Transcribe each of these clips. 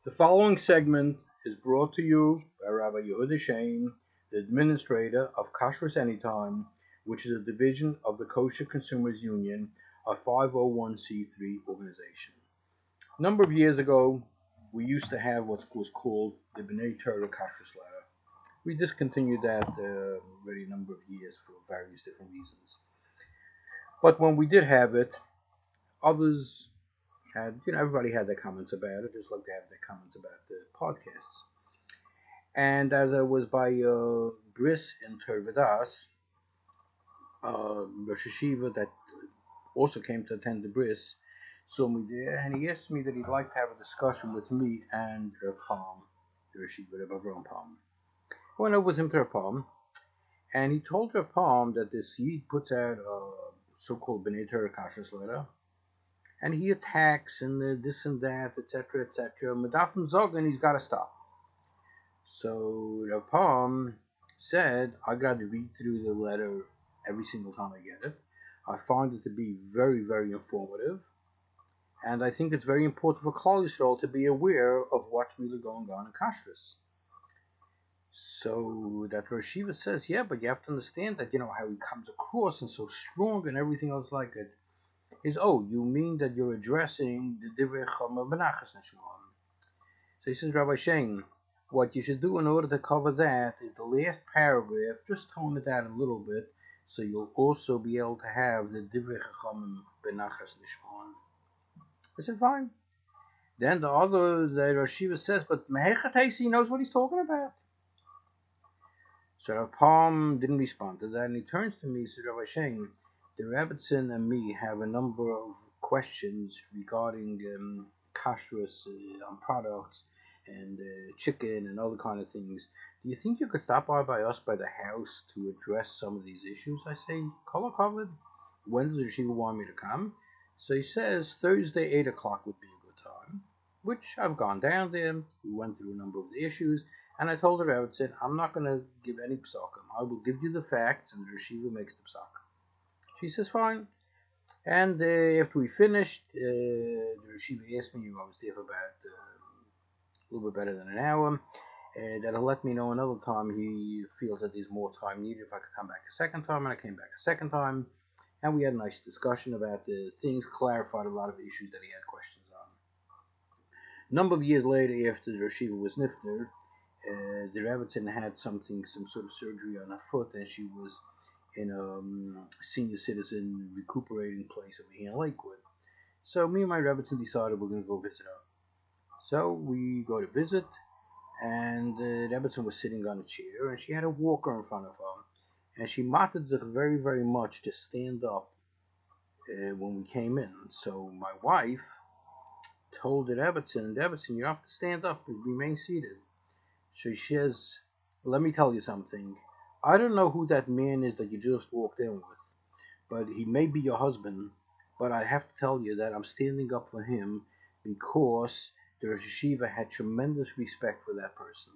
The following segment is brought to you by Rabbi Yehuda Shain, the administrator of Kashrus Anytime, which is a division of the Kosher Consumers Union, a 501c3 organization. A number of years ago, we used to have what was called the B'nai Torah Kashrus letter. We discontinued that already a number of years for various different reasons. But when we did have it, others had, everybody had their comments about it, just like they have their comments about the podcasts. And as I was by Bris in Tervadas, Rosh Hashiva that also came to attend the Bris, saw me there, and he asked me that he'd like to have a discussion with me and Rav Palm, the Rosh Hashiva of Avram Palm. I went over with him to Rav Palm, and he told Rav Palm that this Yid puts out a so-called B'nai Torah Kashrus letter, and he attacks and this and that, etc., etc. Medafim Zogan, he's got to stop. So Rav Palm said, I got to read through the letter every single time I get it. I find it to be very, very informative, and I think it's very important for Klal Yisrael to be aware of what's really going on in Kashrus. So that Rosh Hashiva says, yeah, but you have to understand that, how he comes across and so strong and everything else like it. Is, you mean that you're addressing the Divrei Chama Benachas Nishman? So he says, Rabbi Shane, what you should do in order to cover that is the last paragraph, just tone it down a little bit, so you'll also be able to have the Divrei Chama Benachas Nishman. I said, fine. Then the Rosh Hashiva says, but Mehechatesi knows what he's talking about. So Rav Palm didn't respond to that, and he turns to me and says, Rabbi Shane, the Rebbetzin and me have a number of questions regarding kashrus on products and chicken and other kind of things. Do you think you could stop by us by the house to address some of these issues? I say, color covered. When does Yeshiva want me to come? So he says Thursday 8 o'clock would be a good time, which I've gone down there. We went through a number of the issues, and I told the Rebbetzin, I'm not going to give any psakim. I will give you the facts, and the Yeshiva makes the psakim. She says, fine. And after we finished, the Yeshiva asked me, I was there for about a little bit better than an hour, that he'll let me know another time he feels that there's more time needed if I could come back a second time, and I came back a second time, and we had a nice discussion about the things, clarified a lot of issues that he had questions on. A number of years later, after the Yeshiva was nifter, the Rebbetzin had some sort of surgery on her foot, and she was in a senior citizen recuperating place over here in Lakewood. So me and my Rebbetzin decided we're going to go visit her. So we go to visit, and the Rebbetzin was sitting on a chair, and she had a walker in front of her, and she matted very, very much to stand up when we came in. So my wife told the Rebbetzin, you have to stand up and remain seated. So she says, let me tell you something. I don't know who that man is that you just walked in with, but he may be your husband, but I have to tell you that I'm standing up for him because the Rosh Hashiva had tremendous respect for that person.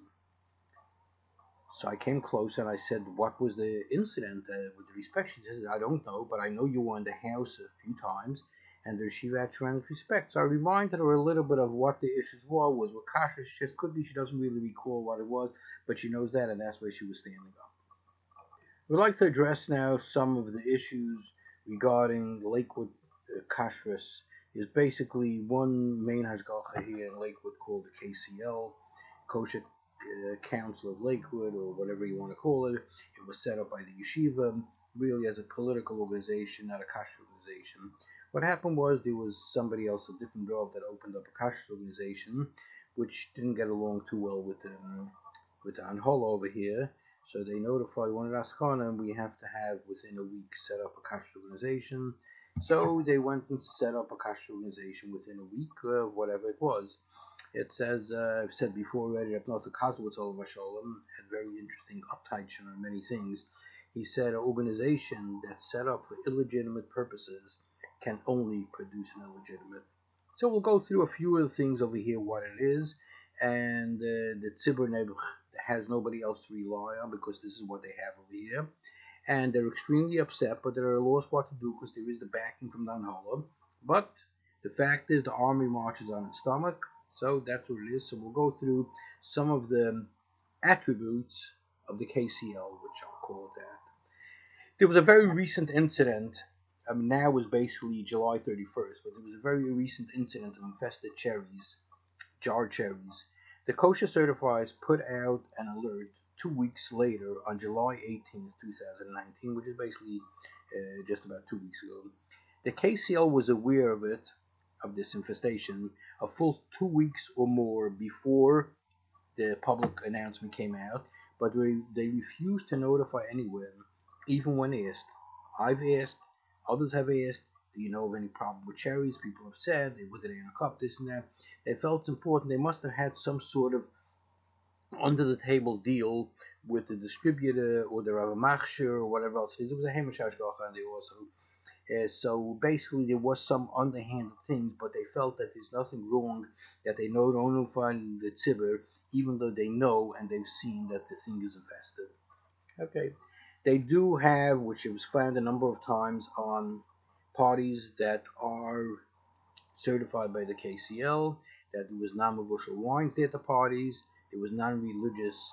So I came close and I said, what was the incident with the respect? She says, I don't know, but I know you were in the house a few times, and the Yeshiva had tremendous respect. So I reminded her a little bit of what the issues was with Kashrus. She just could be she doesn't really recall what it was, but she knows that, and that's why she was standing up. We'd like to address now some of the issues regarding Lakewood Kashrus. There's basically one main hashgacha here in Lakewood called the KCL, Kosher Council of Lakewood, or whatever you want to call it. It was set up by the yeshiva, really as a political organization, not a kashrus organization. What happened was there was somebody else, a different rav, that opened up a kashrus organization, which didn't get along too well with the Anhola over here. So they notified one of Askana, and we have to have within a week set up a kashrus organization. So they went and set up a kashrus organization within a week, whatever it was. It says, I've said before already, that not the Kashrus Olav Shalom had very interesting uptight on many things. He said an organization that's set up for illegitimate purposes can only produce an illegitimate. So we'll go through a few of the things over here, what it is, and the Tzibur Nebuch has nobody else to rely on because this is what they have over here. And they're extremely upset, but they're at a loss what to do because there is the backing from the Anhola. But the fact is the army marches on its stomach, So that's what it is. So we'll go through some of the attributes of the KCL, which I'll call it that. There was a very recent incident. I mean, now it was basically July 31st, but there was a very recent incident of infested cherries, jar cherries. The kosher certifiers put out an alert 2 weeks later on July 18th, 2019, which is basically just about 2 weeks ago. The KCL was aware of it, of this infestation, a full 2 weeks or more before the public announcement came out, but they refused to notify anyone, even when asked. I've asked, others have asked, do you know of any problem with cherries? People have said, they were in a cup, this and that. They felt it's important. They must have had some sort of under the table deal with the distributor or the Rav Machshir or whatever else. There was a Hamish Hashgacha and they also. So basically, there was some underhanded things, but they felt that there's nothing wrong, that they know don't notify the tzibur, even though they know and they've seen that the thing is infested. Okay. They do have, which it was found a number of times on parties that are certified by the KCL, that there was non-negotiable wines there at the parties, there was non-religious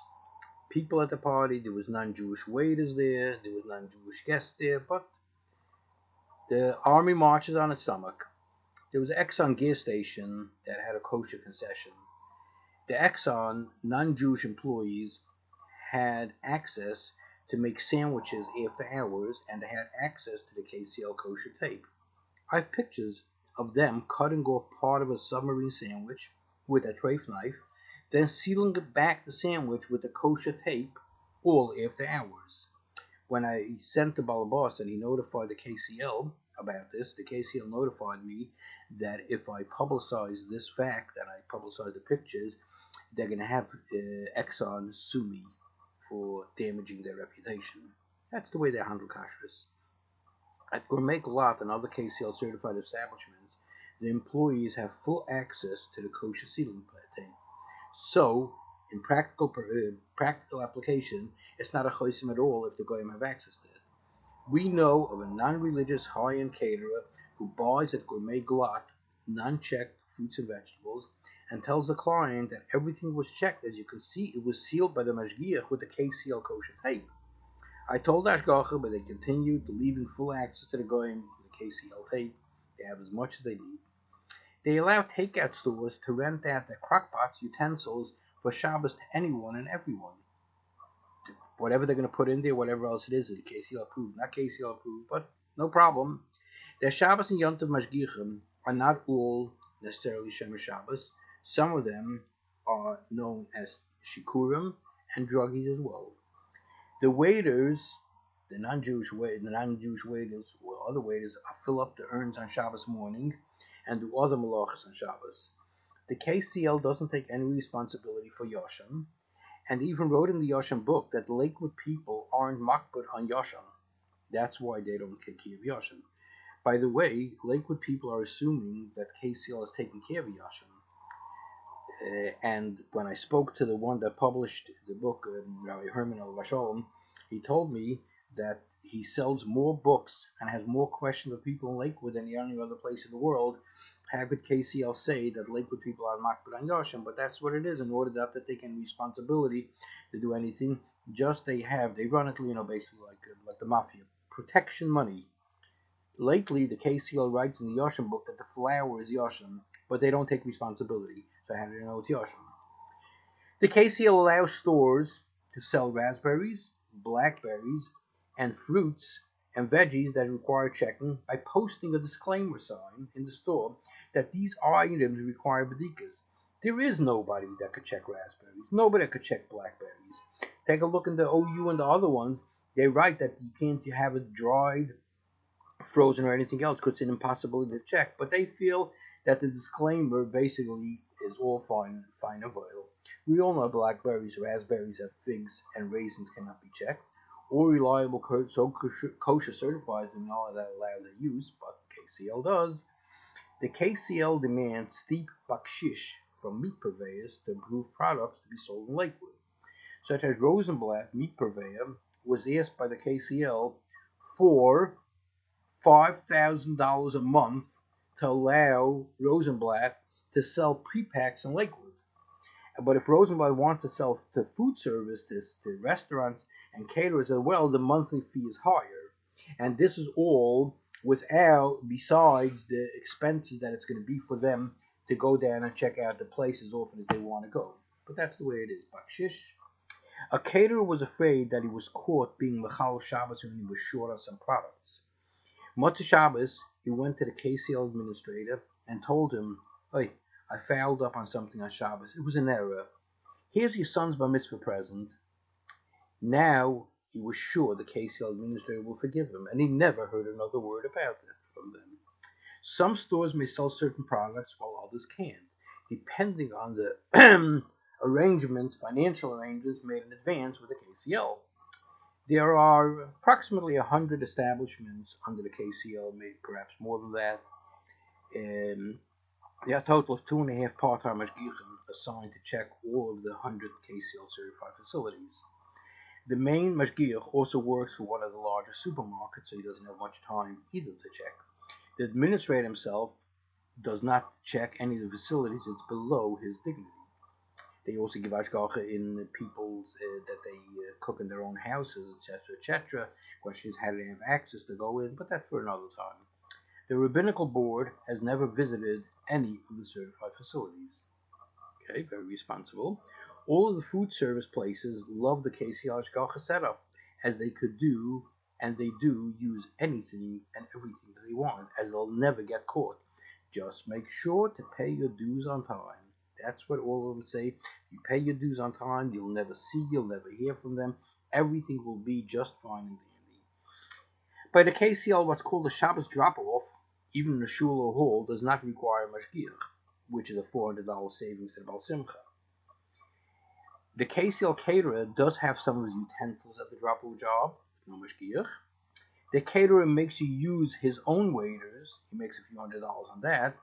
people at the party, there was non-Jewish waiters there was non-Jewish guests there, but the army marches on its stomach. There was an Exxon gas station that had a kosher concession. The Exxon non-Jewish employees had access to make sandwiches after hours, and they had access to the KCL kosher tape. I have pictures of them cutting off part of a submarine sandwich with a treif knife, then sealing back the sandwich with the kosher tape, all after hours. When I sent the Balabas and he notified the KCL about this, the KCL notified me that if I publicize this fact and I publicize the pictures, they're going to have Exxon sue me for damaging their reputation. That's the way they handle Kashrus. At Gourmet Galat and other KCL certified establishments, the employees have full access to the kosher sealing tape. So, in practical application, it's not a chosim at all if the goyim have access to it. We know of a non-religious high-end caterer who buys at Gourmet Galat non-checked fruits and vegetables and tells the client that everything was checked. As you can see, it was sealed by the mashgiach with the KCL kosher tape. I told Ashgacha, but they continued to leave in full access to the goyim with the KCL tape. They have as much as they need. They allow takeout stores to rent out their crockpots, utensils for Shabbos to anyone and everyone. Whatever they're going to put in there, whatever else it is KCL approved, not KCL approved, but no problem. Their Shabbos and Yom Tov mashgichim are not all necessarily Shemer Shabbos. Some of them are known as shikurim and druggies as well. The waiters, the non-Jewish waiters or other waiters fill up the urns on Shabbos morning and do other malachas on Shabbos. The KCL doesn't take any responsibility for Yasham, and even wrote in the Yasham book that the Lakewood people aren't makbid on Yasham. That's why they don't take care of Yasham. By the way, Lakewood people are assuming that KCL is taking care of Yasham. And when I spoke to the one that published the book, Rabbi Herman al-Vashalom, he told me that he sells more books and has more questions of people in Lakewood than any other place in the world. How could KCL say that Lakewood people are makbid on Yasham? But that's what it is. In order not to take any responsibility to do anything, just they run it, basically like the mafia. Protection money. Lately, the KCL writes in the Yasham book that the flour is Yasham, but they don't take responsibility. So how do you know it's Yasham? The KCL allows stores to sell raspberries, blackberries, and fruits and veggies that require checking by posting a disclaimer sign in the store that these items require bedikas. There is nobody that could check raspberries. Nobody that could check blackberries. Take a look in the OU and the other ones. They write that you can't have it dried, frozen, or anything else because it's an impossibility to check. But they feel that the disclaimer basically is all fine and vital. We all know blackberries, raspberries, and figs and raisins cannot be checked. All reliable kosher certified do not allow their use, but KCL does. The KCL demands steep bakshish from meat purveyors to improve products to be sold in Lakewood. Such as Rosenblatt meat purveyor was asked by the KCL for $5,000 a month to allow Rosenblatt to sell pre-packs in Lakewood. But if Rosenblatt wants to sell to food service, to restaurants and caterers as well, the monthly fee is higher. And this is all besides the expenses that it's going to be for them to go down and check out the place as often as they want to go. But that's the way it is. Bakshish. A caterer was afraid that he was caught being Mechal Shabbos when he was short on some products. Motzei Shabbos, he went to the KCL administrator and told him, "Hey, I fouled up on something on Shabbos. It was an error. Here's your son's bar mitzvah present." Now he was sure the KCL administrator will forgive him, and he never heard another word about it from them. Some stores may sell certain products while others can't, depending on the financial arrangements made in advance with the KCL. There are approximately 100 establishments under the KCL, maybe perhaps more than that. There are a total of 2.5 part-time mashgiachim assigned to check all of the 100 KCL certified facilities. The main mashgiach also works for one of the largest supermarkets, so he doesn't have much time either to check. The administrator himself does not check any of the facilities. It's below his dignity. They also give hashgacha in people's that they cook in their own houses, etc., etc. Question is how do they have access to go in, but that's for another time. The rabbinical board has never visited any of the certified facilities. Okay, very responsible. All of the food service places love the KCL hashgacha setup, as they could do, and they do use anything and everything that they want, as they'll never get caught. Just make sure to pay your dues on time. That's what all of them say. You pay your dues on time, you'll never hear from them. Everything will be just fine and dandy. By the KCL, what's called a Shabbos drop-off, even in a shul or hall, does not require mashgiach, which is a $400 savings to the Baal Simcha. The KCL caterer does have some of his utensils at the drop-off job, no mashgiach. The caterer makes you use his own waiters. He makes a few $100s on that.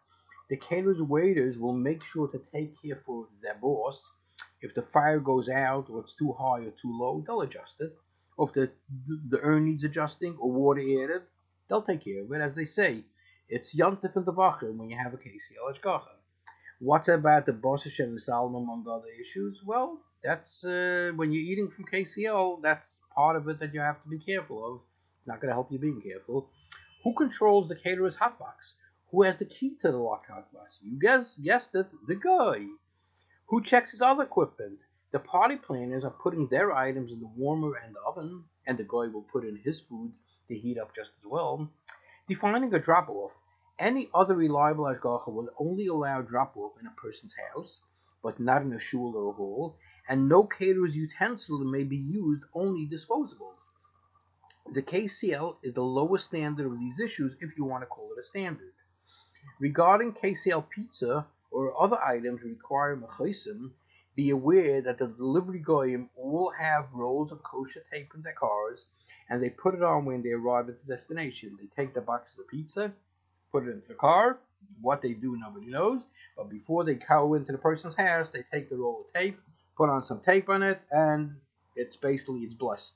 The caterer's waiters will make sure to take care for their boss. If the fire goes out, or it's too high or too low, they'll adjust it. Or if the urn needs adjusting or water added, they'll take care of it. As they say, it's Yontif and Tavachim when you have a KCL hashgacha. What's about the boss and the Salmon among other issues? Well, that's when you're eating from KCL, that's part of it that you have to be careful of. It's not going to help you being careful. Who controls the caterer's hotbox? Who has the key to the locked hotbox? You guessed it, the guy. Who checks his other equipment? The party planners are putting their items in the warmer and the oven, and the guy will put in his food to heat up just as well. Defining a drop-off. Any other reliable hashgacha will only allow drop-off in a person's house, but not in a shul or a hall, and no caterer's utensil may be used, only disposables. The KCL is the lowest standard of these issues, if you want to call it a standard. Regarding KCL pizza or other items requiring mechosim, be aware that the delivery goyim all have rolls of kosher tape in their cars, and they put it on when they arrive at the destination. They take the box of the pizza, put it into the car. What they do, nobody knows. But before they go into the person's house, they take the roll of tape, put on some tape on it, and it's blessed.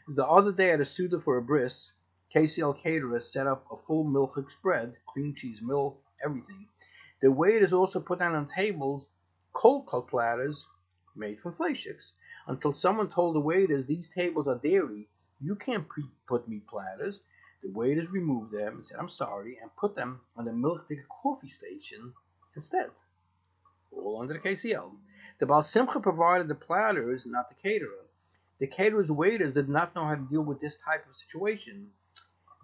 The other day at a Suda for a bris, KCL caterer set up a full milchik spread, cream cheese, milk, everything. The waiters also put down on tables cold cut platters made from fleischiks. Until someone told the waiters these tables are dairy, you can't put meat platters. The waiters removed them and said, "I'm sorry," and put them on the milchik coffee station instead. All under the KCL. The Baal Simcha provided the platters, not the caterer. The caterer's waiters did not know how to deal with this type of situation.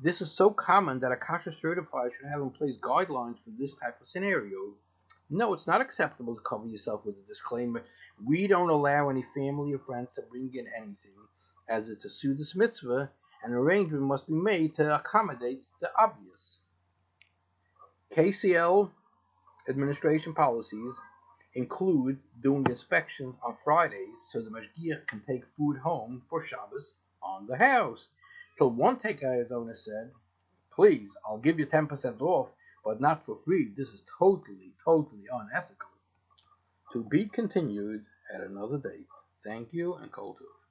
This is so common that a Kashrus certifier should have in place guidelines for this type of scenario. No, it's not acceptable to cover yourself with a disclaimer. We don't allow any family or friends to bring in anything, as it's a Sudas mitzvah. An arrangement must be made to accommodate the obvious. KCL administration policies include doing inspections on Fridays so the mashgiach can take food home for Shabbos on the house. Till one takeout owner said, "Please, I'll give you 10% off, but not for free. This is totally unethical." To be continued at another date. Thank you and kol tov.